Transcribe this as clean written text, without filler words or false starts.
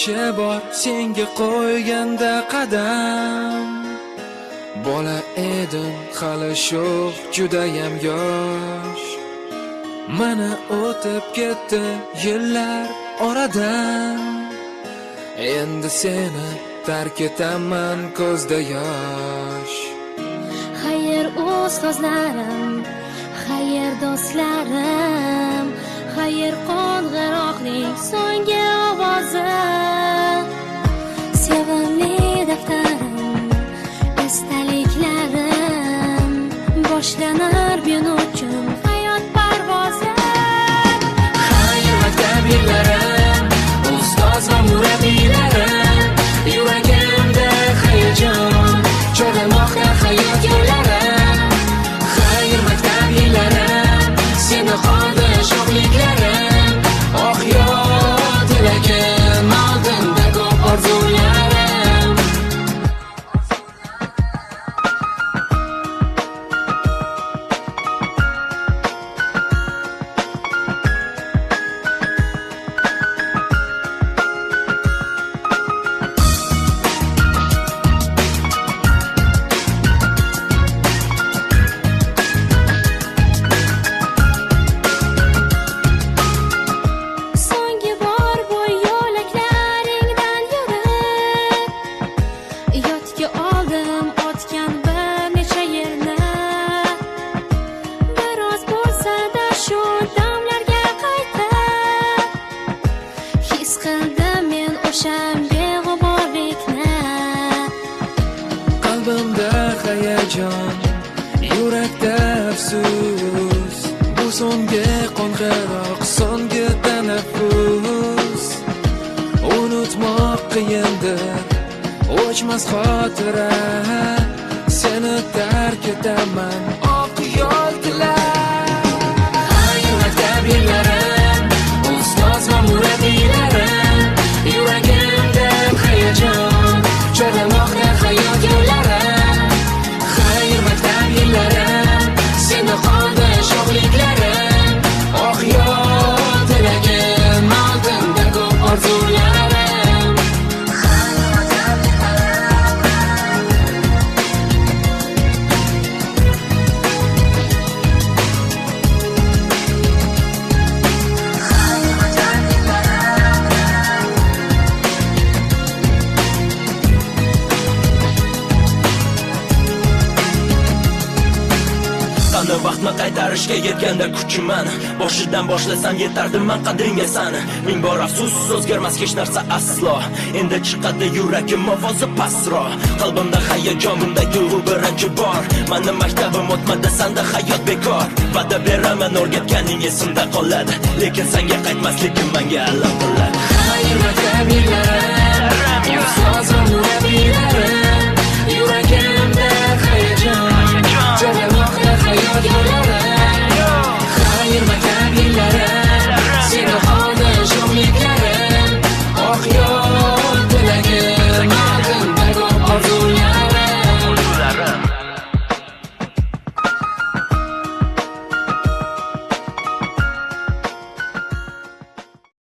o'tmishi bor senga qo'yganda qadam. Bola edim hali sho'x judayam yosh. Mana o'tib ketdi yillar oradan. Endi seni tark etaman ko'zda yosh. Xayr ustozlarim, xayr do'stlarim, xayr qo'ng'iroqning so'nggi ovozi. Sevimli daftarim, estaliklarim, boshlanar men uchun hayot parvozi. Xayr maktab yillarim, ustoz va murabbiylarim, yuragimda hayajon chorlamoqda hayot yo'llarim. Xayr maktab yillarim, seni qoldi sho'xliklarim, oh yod tilagim, oldinda ko'p orzularim. So'nggi bor bu yo'laklaringdan yurib, yodga oldim o'tgan bir necha yilni. Biroz bo'lsa-da shu damlarga qaytib, his qildim men o'sha beg'uborlikni. Qalbimda hayajon, yurakda afsus. Bu so'nggi qo'ng'iroq, so'nggi tanaffus. Unutmoq qiyindir, o'chmas xotira. Seni tark etaman, oq yo'l tilar. Xayr maktab yillarim, ustoz va murabbiylarim, yuragimda hayajon chorlamoqda hayot yo'llarim. Xayr maktab yillarim, seni qoldi sho'xliklarim, oh yod tilagim, oldinda ko'p orzularim. Xayr maktab Qani vaqtni qaytarishga yetganda kuchiman. Boshidan boshlasam yetardim man qadringga sani. Ming bor afsus, o'zgarmas hech narsa aslo. Endi chiqadi yuragim ovozi pasro. Qalbimda hayajon, bunday tuyg'u birinchi bor. Mani maktabim o'tmadi, sanda hayot bekor. Va'da beraman o'rgatganing esimda qoladi, lekin senga qaytmasligim menga alam qiladi. Xayr maktab yillarim, ustoz va murabbiylarim,